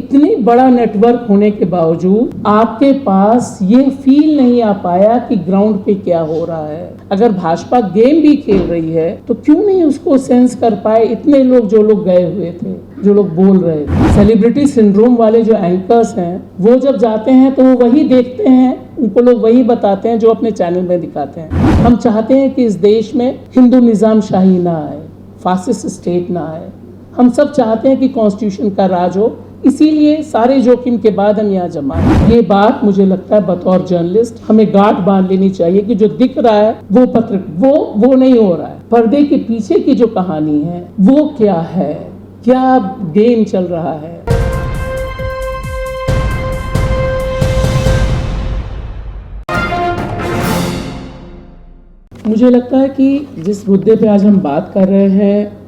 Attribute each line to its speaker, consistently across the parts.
Speaker 1: इतनी बड़ा नेटवर्क होने के बावजूद आपके पास ये फील नहीं आ पाया कि ग्राउंड पे क्या हो रहा है। अगर भाजपा गेम भी खेल रही है तो क्यों नहीं उसको सेंस कर पाए इतने लोग, जो लोग गए हुए थे, जो लोग बोल रहे थे। सेलिब्रिटी सिंड्रोम वाले जो एंकर्स हैं वो जब जाते हैं तो वो वही देखते हैं, उनको लोग वही बताते हैं जो अपने चैनल में दिखाते हैं। हम चाहते हैं कि इस देश में हिंदू निजाम शाही ना आए, फासिस्ट स्टेट ना आए। हम सब चाहते हैं कि कॉन्स्टिट्यूशन का राज हो, इसीलिए सारे जोखिम के बाद हम यहाँ जमा हैं। ये बात मुझे लगता है बतौर जर्नलिस्ट हमें गांठ बांध लेनी चाहिए कि जो दिख रहा है वो नहीं हो रहा है। पर्दे के पीछे की जो कहानी है वो क्या है, क्या गेम चल रहा है। मुझे लगता है कि जिस मुद्दे पे आज हम बात कर रहे हैं,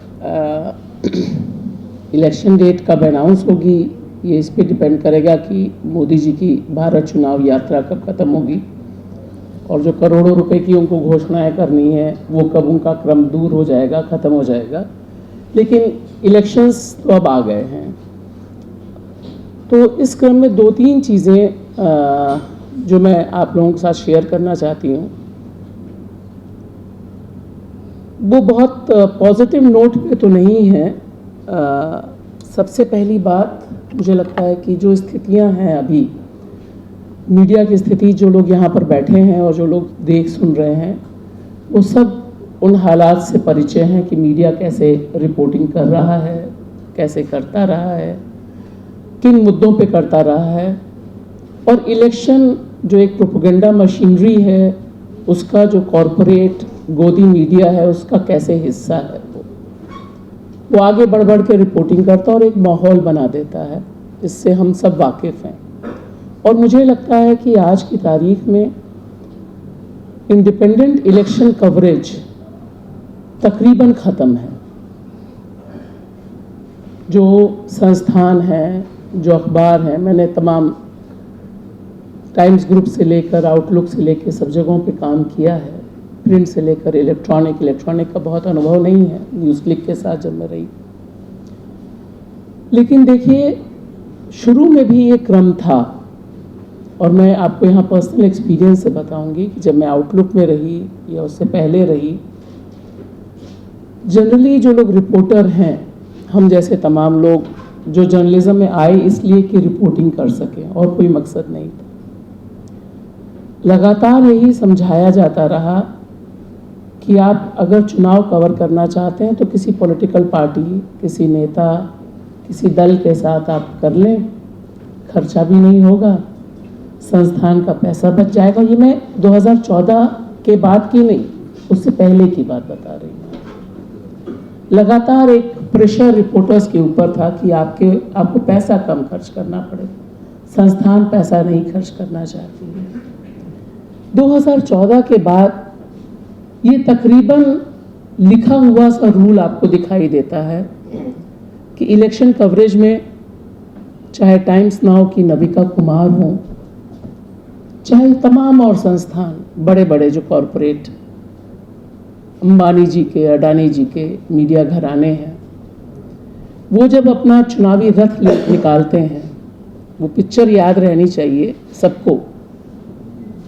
Speaker 1: इलेक्शन डेट कब अनाउंस होगी ये इस पे डिपेंड करेगा कि मोदी जी की भारत चुनाव यात्रा कब ख़त्म होगी और जो करोड़ों रुपए की उनको घोषणाएं करनी है वो कब उनका क्रम दूर हो जाएगा, ख़त्म हो जाएगा। लेकिन इलेक्शंस तो अब आ गए हैं। तो इस क्रम में दो तीन चीज़ें जो मैं आप लोगों के साथ शेयर करना चाहती हूँ, वो बहुत पॉजिटिव नोट पे तो नहीं है। सबसे पहली बात मुझे लगता है कि जो स्थितियां हैं अभी, मीडिया की स्थिति, जो लोग यहाँ पर बैठे हैं और जो लोग देख सुन रहे हैं, वो सब उन हालात से परिचय हैं कि मीडिया कैसे रिपोर्टिंग कर रहा है, कैसे करता रहा है, किन मुद्दों पे करता रहा है। और इलेक्शन जो एक प्रोपेगेंडा मशीनरी है, उसका जो कॉरपोरेट गोदी मीडिया है उसका कैसे हिस्सा है, वो आगे बढ़ बढ़ के रिपोर्टिंग करता है और एक माहौल बना देता है, इससे हम सब वाकिफ़ हैं। और मुझे लगता है कि आज की तारीख में इंडिपेंडेंट इलेक्शन कवरेज तकरीबन ख़त्म है। जो संस्थान हैं, जो अखबार हैं, मैंने तमाम टाइम्स ग्रुप से लेकर आउटलुक से लेकर सब जगहों पे काम किया है, प्रिंट से लेकर इलेक्ट्रॉनिक का बहुत अनुभव नहीं है न्यूज़ क्लिक के साथ जब मैं रही। लेकिन देखिए, शुरू में भी ये क्रम था और मैं आपको यहाँ पर्सनल एक्सपीरियंस से बताऊंगी कि जब मैं आउटलुक में रही या उससे पहले रही, जनरली जो लोग रिपोर्टर हैं, हम जैसे तमाम लोग जो जर्नलिज्म में आए इसलिए कि रिपोर्टिंग कर सकें और कोई मकसद नहीं था। लगातार यही समझाया जाता रहा कि आप अगर चुनाव कवर करना चाहते हैं तो किसी पॉलिटिकल पार्टी, किसी नेता, किसी दल के साथ आप कर लें, खर्चा भी नहीं होगा, संस्थान का पैसा बच जाएगा। ये मैं 2014 के बाद की नहीं, उससे पहले की बात बता रही हूँ। लगातार एक प्रेशर रिपोर्टर्स के ऊपर था कि आपको पैसा कम खर्च करना पड़ेगा, संस्थान पैसा नहीं खर्च करना चाहती है। 2014 के बाद ये तकरीबन लिखा हुआ सा रूल आपको दिखाई देता है कि इलेक्शन कवरेज में चाहे टाइम्स नाउ की नविका कुमार हो, चाहे तमाम और संस्थान, बड़े बड़े जो कॉरपोरेट, अंबानी जी के, अडानी जी के मीडिया घराने हैं, वो जब अपना चुनावी रथ निकालते हैं, वो पिक्चर याद रहनी चाहिए सबको।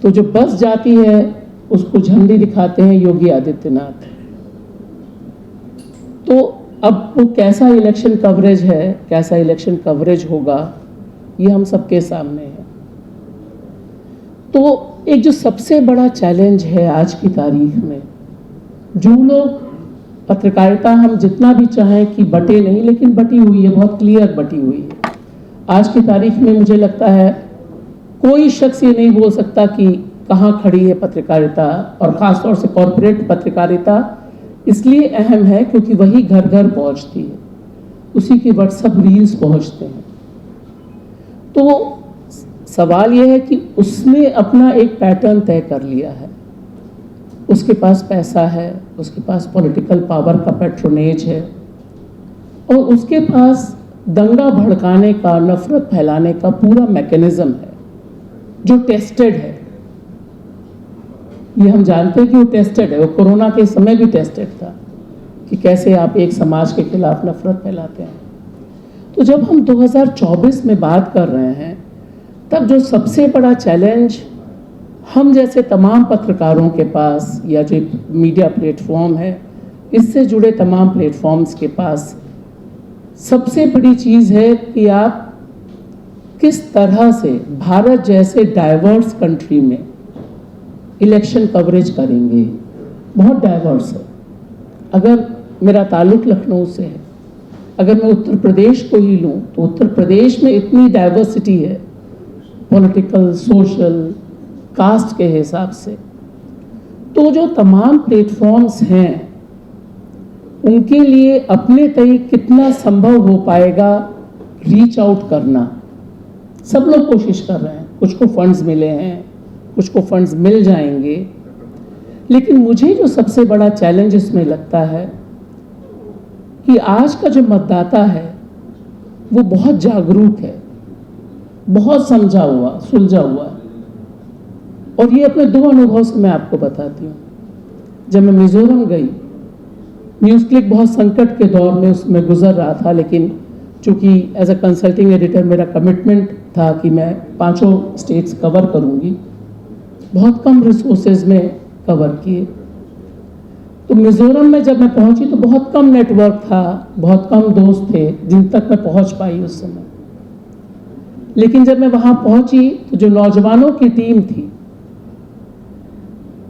Speaker 1: तो जो बस जाती है उसको झंडी दिखाते हैं योगी आदित्यनाथ। तो अब वो कैसा इलेक्शन कवरेज है, कैसा इलेक्शन कवरेज होगा, ये हम सबके सामने है। तो एक जो सबसे बड़ा चैलेंज है आज की तारीख में, जो लोग पत्रकारिता हम जितना भी चाहें कि बटे नहीं, लेकिन बटी हुई है, बहुत क्लियर बटी हुई है। आज की तारीख में मुझे लगता है कोई शख्स ये नहीं बोल सकता कि कहाँ खड़ी है पत्रकारिता, और ख़ासतौर से कॉरपोरेट पत्रकारिता इसलिए अहम है क्योंकि वही घर घर पहुँचती है, उसी की व्हाट्सएप रील्स पहुँचते हैं। तो सवाल यह है कि उसने अपना एक पैटर्न तय कर लिया है, उसके पास पैसा है, उसके पास पॉलिटिकल पावर का पैट्रोनेज है, और उसके पास दंगा भड़काने का, नफरत फैलाने का पूरा मैकेनिज्म है जो टेस्टेड है। ये हम जानते हैं कि वो टेस्टेड है, वो कोरोना के समय भी टेस्टेड था कि कैसे आप एक समाज के खिलाफ नफरत फैलाते हैं। तो जब हम 2024 में बात कर रहे हैं, तब जो सबसे बड़ा चैलेंज हम जैसे तमाम पत्रकारों के पास या जो मीडिया प्लेटफॉर्म है, इससे जुड़े तमाम प्लेटफॉर्म्स के पास सबसे बड़ी चीज़ है कि आप किस तरह से भारत जैसे डाइवर्स कंट्री में इलेक्शन कवरेज करेंगे। बहुत डाइवर्स है। अगर मेरा ताल्लुक लखनऊ से है, अगर मैं उत्तर प्रदेश को ही लूँ तो उत्तर प्रदेश में इतनी डाइवर्सिटी है, पॉलिटिकल, सोशल, कास्ट के हिसाब से। तो जो तमाम प्लेटफॉर्म्स हैं, उनके लिए अपने तय कितना संभव हो पाएगा रीच आउट करना। सब लोग कोशिश कर रहे हैं, कुछ को फंड्स मिले हैं, कुछ को फंड्स मिल जाएंगे, लेकिन मुझे जो सबसे बड़ा चैलेंज इसमें लगता है कि आज का जो मतदाता है वो बहुत जागरूक है, बहुत समझा हुआ, सुलझा हुआ है। और ये अपने 2 अनुभव से मैं आपको बताती हूँ। जब मैं मिजोरम गई, न्यूज़ क्लिक बहुत संकट के दौर में उसमें गुजर रहा था, लेकिन चूँकि एज अ कंसल्टिंग एडिटर मेरा कमिटमेंट था कि मैं 5 स्टेट्स कवर करूँगी, बहुत कम रिसोर्सेज में कवर किए। तो मिज़ोरम में जब मैं पहुंची तो बहुत कम नेटवर्क था, बहुत कम दोस्त थे जिन तक मैं पहुंच पाई उस समय। लेकिन जब मैं वहां पहुंची तो जो नौजवानों की टीम थी,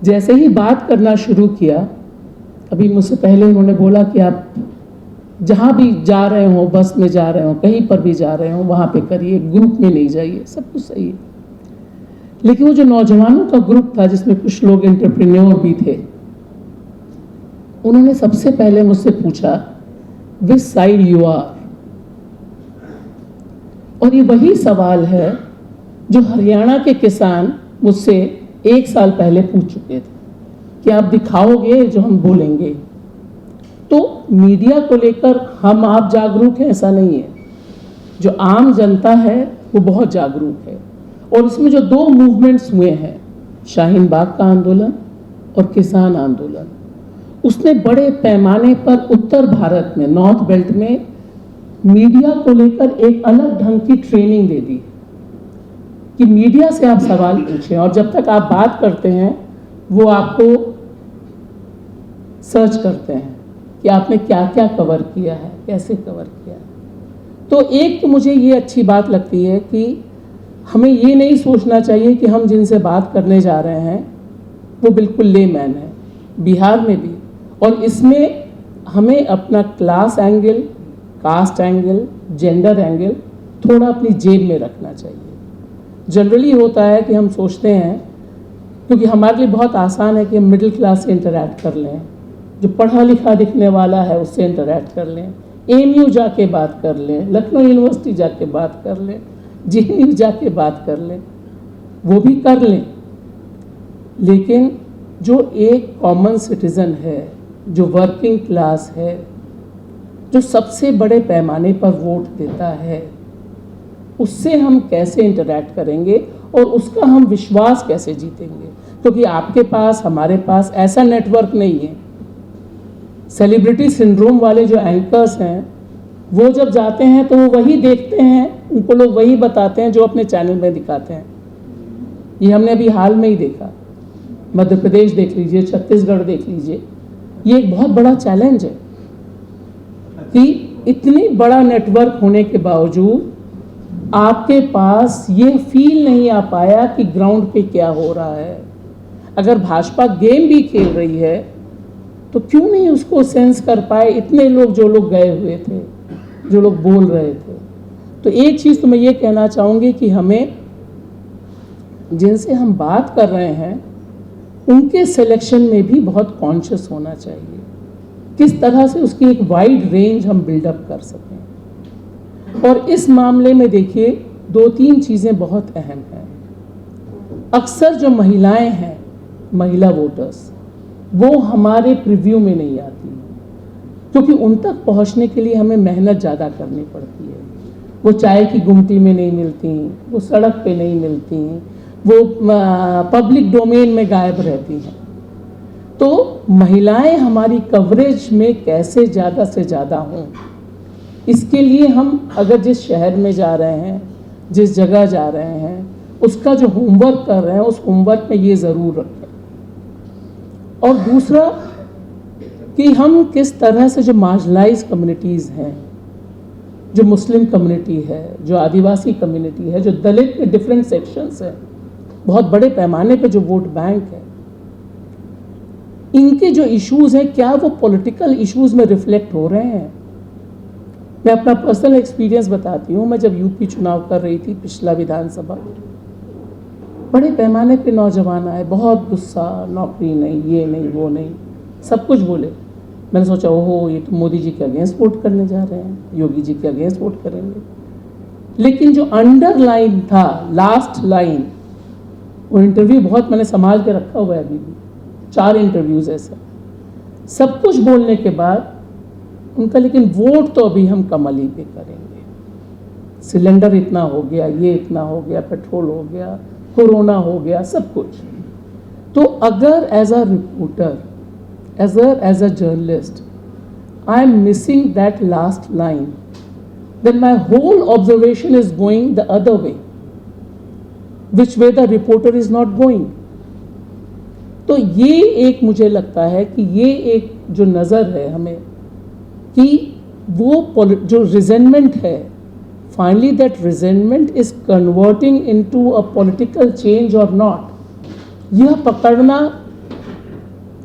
Speaker 1: जैसे ही बात करना शुरू किया, अभी मुझसे पहले उन्होंने बोला कि आप जहां भी जा रहे हो, बस में जा रहे हो, कहीं पर भी जा रहे हो, वहां पे करिए, ग्रुप में नहीं जाइए। सब कुछ सही है, लेकिन वो जो नौजवानों का ग्रुप था जिसमें कुछ लोग एंटरप्रेन्योर भी थे, उन्होंने सबसे पहले मुझसे पूछा विच साइड यू आर। और ये वही सवाल है जो हरियाणा के किसान मुझसे 1 साल पहले पूछ चुके थे कि आप दिखाओगे जो हम बोलेंगे। तो मीडिया को लेकर हम आप जागरूक हैं ऐसा नहीं है, जो आम जनता है वो बहुत जागरूक है। और इसमें जो 2 मूवमेंट्स हुए हैं, शाहीन बाग का आंदोलन और किसान आंदोलन, उसने बड़े पैमाने पर उत्तर भारत में, नॉर्थ बेल्ट में मीडिया को लेकर एक अलग ढंग की ट्रेनिंग दे दी कि मीडिया से आप सवाल पूछें और जब तक आप बात करते हैं वो आपको सर्च करते हैं कि आपने क्या क्या कवर किया है, कैसे कवर किया है। तो एक तो मुझे ये अच्छी बात लगती है कि हमें ये नहीं सोचना चाहिए कि हम जिनसे बात करने जा रहे हैं वो बिल्कुल लेमैन है, बिहार में भी। और इसमें हमें अपना class angle, caste angle, gender angle थोड़ा अपनी जेब में रखना चाहिए। जनरली होता है कि हम सोचते हैं, क्योंकि हमारे लिए बहुत आसान है कि हम मिडिल क्लास से इंटरैक्ट कर लें, जो पढ़ा लिखा दिखने वाला है उससे इंटरैक्ट कर लें, एएमयू जाके बात कर लें, लखनऊ यूनिवर्सिटी जाके बात कर लें, जेएनयू जाके बात कर लें, वो भी कर लें। लेकिन जो एक कॉमन सिटीज़न है, जो वर्किंग क्लास है, जो सबसे बड़े पैमाने पर वोट देता है, उससे हम कैसे इंटरैक्ट करेंगे और उसका हम विश्वास कैसे जीतेंगे? क्योंकि आपके पास, हमारे पास ऐसा नेटवर्क नहीं है। सेलिब्रिटी सिंड्रोम वाले जो एंकर्स हैं, वो जब जाते हैं तो वो वही देखते हैं, उनको लोग वही बताते हैं जो अपने चैनल में दिखाते हैं। ये हमने अभी हाल में ही देखा, मध्य प्रदेश देख लीजिए, छत्तीसगढ़ देख लीजिए। ये एक बहुत बड़ा चैलेंज है कि इतनी बड़ा नेटवर्क होने के बावजूद आपके पास ये फील नहीं आ पाया कि ग्राउंड पे क्या हो रहा है। अगर भाजपा गेम भी खेल रही है तो क्यों नहीं उसको सेंस कर पाए इतने लोग, जो लोग गए हुए थे, जो लोग बोल रहे थे। तो एक चीज़ तो मैं ये कहना चाहूँगी कि हमें, जिनसे हम बात कर रहे हैं, उनके सिलेक्शन में भी बहुत कॉन्शियस होना चाहिए, किस तरह से उसकी एक वाइड रेंज हम बिल्डअप कर सकें। और इस मामले में देखिए 2-3 चीज़ें बहुत अहम हैं। अक्सर जो महिलाएं हैं, महिला वोटर्स, वो हमारे प्रीव्यू में नहीं आती, क्योंकि उन तक पहुंचने के लिए हमें मेहनत ज़्यादा करनी पड़ती है। वो चाय की गुमटी में नहीं मिलती, वो सड़क पे नहीं मिलती, वो पब्लिक डोमेन में गायब रहती हैं। तो महिलाएं हमारी कवरेज में कैसे ज़्यादा से ज़्यादा हों, इसके लिए हम अगर जिस शहर में जा रहे हैं, जिस जगह जा रहे हैं, उसका जो होमवर्क कर रहे हैं, उस होमवर्क में ये ज़रूर रखें। और दूसरा कि हम किस तरह से जो मार्जिनलाइज कम्युनिटीज़ हैं, जो मुस्लिम कम्युनिटी है, जो आदिवासी कम्युनिटी है, जो दलित के डिफरेंट सेक्शंस हैं, बहुत बड़े पैमाने पे जो वोट बैंक है, इनके जो इश्यूज़ हैं क्या वो पॉलिटिकल इश्यूज़ में रिफ्लेक्ट हो रहे हैं। मैं अपना पर्सनल एक्सपीरियंस बताती हूँ। मैं जब यूपी चुनाव कर रही थी, पिछला विधानसभा, बड़े पैमाने पे नौजवान आए, बहुत गुस्सा, नौकरी नहीं, ये नहीं, वो नहीं, सब कुछ बोले। मैंने सोचा ओहो, ये तो मोदी जी के अगेंस्ट वोट करने जा रहे हैं, योगी जी के अगेंस्ट वोट करेंगे। लेकिन जो अंडरलाइन था, लास्ट लाइन, वो इंटरव्यू बहुत मैंने संभाल के रखा हुआ है अभी भी, 4 इंटरव्यूज़ ऐसे, सब कुछ बोलने के बाद उनका लेकिन वोट तो अभी हम कमल ही पे करेंगे। सिलेंडर इतना हो गया, ये इतना हो गया, पेट्रोल हो गया, कोरोना हो गया, सब कुछ। तो अगर as a reporter, as a journalist, I am missing that last line, then my whole observation is going the other way, which way the reporter is not going. तो ये एक मुझे लगता है कि ये एक जो नज़र है हमें कि वो जो रिजेंटमेंट है, finally that resentment is converting into a political change और नॉट, यह पकड़ना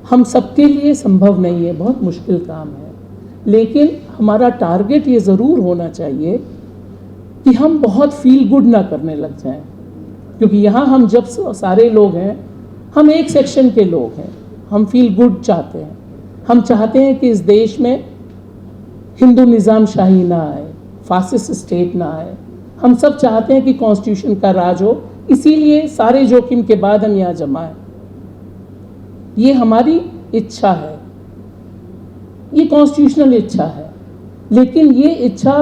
Speaker 1: हम सबके लिए संभव नहीं है, बहुत मुश्किल काम है। लेकिन हमारा टारगेट ये ज़रूर होना चाहिए कि हम बहुत फील गुड ना करने लग जाएं, क्योंकि यहाँ हम जब सारे लोग हैं, हम एक सेक्शन के लोग हैं, हम फील गुड चाहते हैं। हम चाहते हैं कि इस देश में हिंदू निज़ाम शाही ना आए, फासिस्ट स्टेट ना आए। हम सब चाहते हैं कि कॉन्स्टिट्यूशन का राज हो, इसीलिए सारे जोखिम के बाद हम यहाँ जमा हैं। ये हमारी इच्छा है, ये कॉन्स्टिट्यूशनल इच्छा है। लेकिन ये इच्छा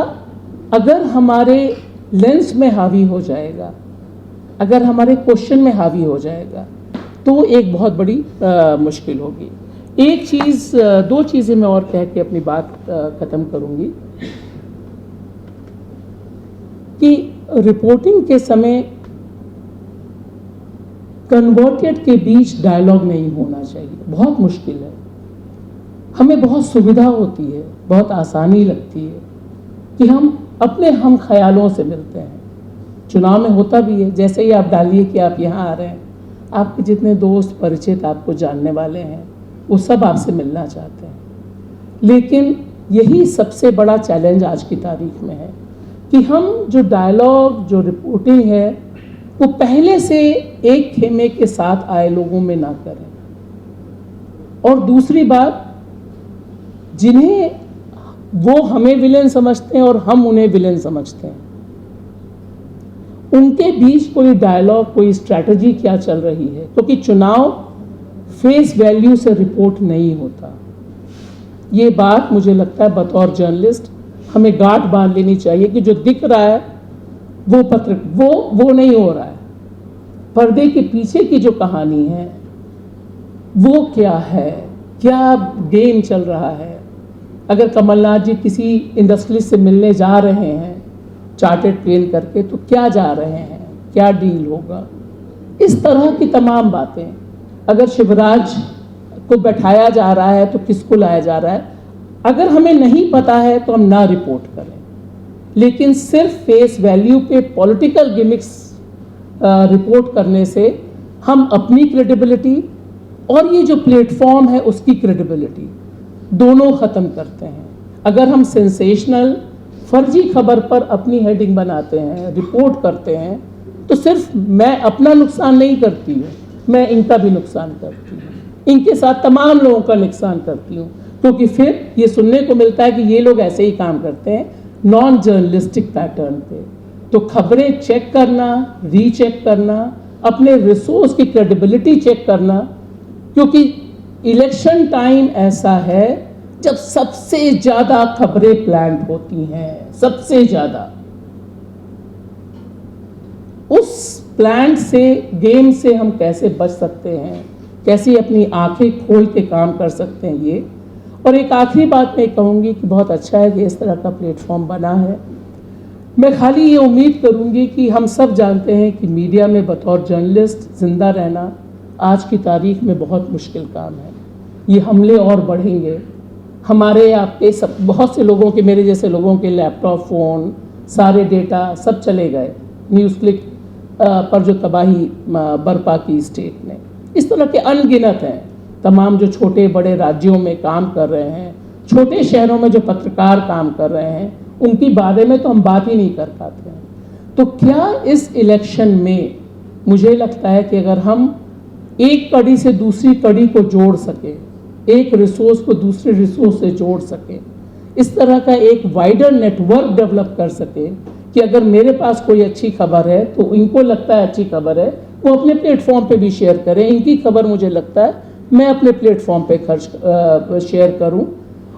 Speaker 1: अगर हमारे लेंस में हावी हो जाएगा, अगर हमारे क्वेश्चन में हावी हो जाएगा, तो एक बहुत बड़ी मुश्किल होगी। एक चीज़, 2 चीज़ें मैं और कह के अपनी बात ख़त्म करूँगी कि रिपोर्टिंग के समय कन्वर्टेड के बीच डायलॉग नहीं होना चाहिए, बहुत मुश्किल है। हमें बहुत सुविधा होती है, बहुत आसानी लगती है कि हम अपने हम ख्यालों से मिलते हैं। चुनाव में होता भी है, जैसे ही आप डालिए कि आप यहाँ आ रहे हैं, आपके जितने दोस्त परिचित आपको जानने वाले हैं, वो सब आपसे मिलना चाहते हैं। लेकिन यही सबसे बड़ा चैलेंज आज की तारीख में है कि हम जो डायलॉग, जो रिपोर्टिंग है, वो पहले से एक खेमे के साथ आए लोगों में ना करें। और दूसरी बात, जिन्हें वो हमें विलेन समझते हैं और हम उन्हें विलेन समझते हैं, उनके बीच कोई डायलॉग, कोई स्ट्रैटेजी क्या चल रही है, क्योंकि चुनाव फेस वैल्यू से रिपोर्ट नहीं होता। ये बात मुझे लगता है बतौर जर्नलिस्ट हमें गांठ बांध लेनी चाहिए कि जो दिख रहा है वो नहीं हो रहा है। पर्दे के पीछे की जो कहानी है वो क्या है, क्या गेम चल रहा है। अगर कमलनाथ जी किसी इंडस्ट्रियलिस्ट से मिलने जा रहे हैं चार्टर्ड प्लेन करके, तो क्या जा रहे हैं, क्या डील होगा, इस तरह की तमाम बातें। अगर शिवराज को बैठाया जा रहा है तो किसको लाया जा रहा है, अगर हमें नहीं पता है तो हम ना रिपोर्ट करें। लेकिन सिर्फ फेस वैल्यू पे पॉलिटिकल गिमिक्स रिपोर्ट करने से हम अपनी क्रेडिबिलिटी और ये जो प्लेटफॉर्म है उसकी क्रेडिबिलिटी दोनों ख़त्म करते हैं। अगर हम सेंसेशनल फर्जी खबर पर अपनी हेडिंग बनाते हैं, रिपोर्ट करते हैं, तो सिर्फ मैं अपना नुकसान नहीं करती हूँ, मैं इनका भी नुकसान करती हूँ, इनके साथ तमाम लोगों का नुकसान करती हूँ। क्योंकि फिर ये सुनने को मिलता है कि ये लोग ऐसे ही काम करते हैं नॉन जर्नलिस्टिक पैटर्न पे। तो खबरें चेक करना, रीचेक करना, अपने रिसोर्स की क्रेडिबिलिटी चेक करना, क्योंकि इलेक्शन टाइम ऐसा है जब सबसे ज़्यादा खबरें प्लान होती हैं, सबसे ज़्यादा। उस प्लान से, गेम से हम कैसे बच सकते हैं, कैसे अपनी आंखें खोल के काम कर सकते हैं ये, और एक आखिरी बात मैं कहूँगी कि बहुत अच्छा है कि इस तरह का प्लेटफॉर्म बना है। मैं खाली ये उम्मीद करूँगी कि हम सब जानते हैं कि मीडिया में बतौर जर्नलिस्ट ज़िंदा रहना आज की तारीख में बहुत मुश्किल काम है। ये हमले और बढ़ेंगे। हमारे आपके सब बहुत से लोगों के, मेरे जैसे लोगों के लैपटॉप, फ़ोन, सारे डेटा सब चले गए न्यूज़ क्लिक पर जो तबाही बरपा की स्टेट ने। इस तरह के अनगिनत हैं तमाम जो छोटे बड़े राज्यों में काम कर रहे हैं, छोटे शहरों में जो पत्रकार काम कर रहे हैं, उनके बारे में तो हम बात ही नहीं कर पाते हैं। तो क्या इस इलेक्शन में मुझे लगता है कि अगर हम एक कड़ी से दूसरी कड़ी को जोड़ सके, एक रिसोर्स को दूसरे रिसोर्स से जोड़ सके, इस तरह का एक वाइडर नेटवर्क डेवलप कर सके कि अगर मेरे पास कोई अच्छी खबर है तो इनको लगता है अच्छी खबर है, वो अपने प्लेटफॉर्म पे भी शेयर करें। इनकी खबर मुझे लगता है मैं अपने प्लेटफॉर्म पे शेयर करूं,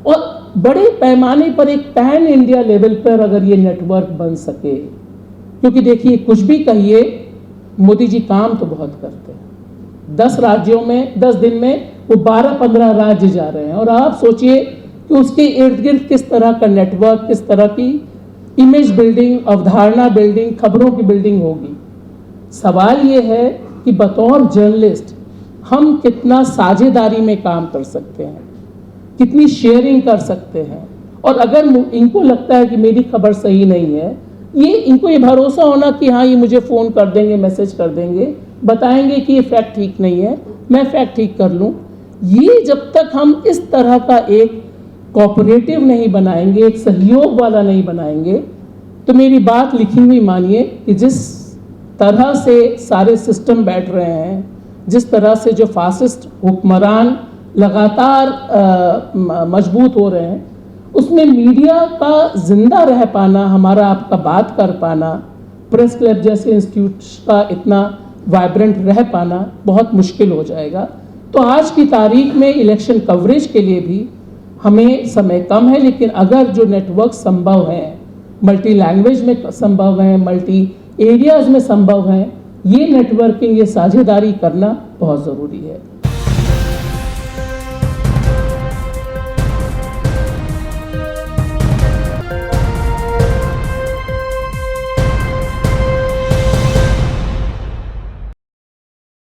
Speaker 1: और बड़े पैमाने पर एक पैन इंडिया लेवल पर अगर ये नेटवर्क बन सके। क्योंकि देखिए, कुछ भी कहिए, मोदी जी काम तो बहुत करते हैं। 10 राज्यों में 10 दिन में वो 12-15 राज्य जा रहे हैं, और आप सोचिए कि उसके इर्द गिर्द किस तरह का नेटवर्क, किस तरह की इमेज बिल्डिंग, अवधारणा बिल्डिंग, खबरों की बिल्डिंग होगी। सवाल ये है कि बतौर जर्नलिस्ट हम कितना साझेदारी में काम कर सकते हैं, कितनी शेयरिंग कर सकते हैं। और अगर इनको लगता है कि मेरी खबर सही नहीं है, इनको ये भरोसा होना कि हाँ, ये मुझे फ़ोन कर देंगे, मैसेज कर देंगे, बताएंगे कि ये फैक्ट ठीक नहीं है, मैं फैक्ट ठीक कर लूँ। ये जब तक हम इस तरह का एक कोऑपरेटिव नहीं बनाएंगे, एक सहयोग वाला नहीं बनाएंगे, तो मेरी बात लिखी हुई मानिए कि जिस तरह से सारे सिस्टम बैठ रहे हैं, जिस तरह से जो फासिस्ट हुक्मरान लगातार मजबूत हो रहे हैं, उसमें मीडिया का जिंदा रह पाना, हमारा आपका बात कर पाना, प्रेस क्लब जैसे इंस्टीट्यूट्स का इतना वाइब्रेंट रह पाना बहुत मुश्किल हो जाएगा। तो आज की तारीख में इलेक्शन कवरेज के लिए भी हमें समय कम है, लेकिन अगर जो नेटवर्क संभव है, मल्टी लैंग्वेज में संभव है, मल्टी एरियाज में संभव है, ये नेटवर्किंग, ये साझेदारी करना बहुत ज़रूरी है।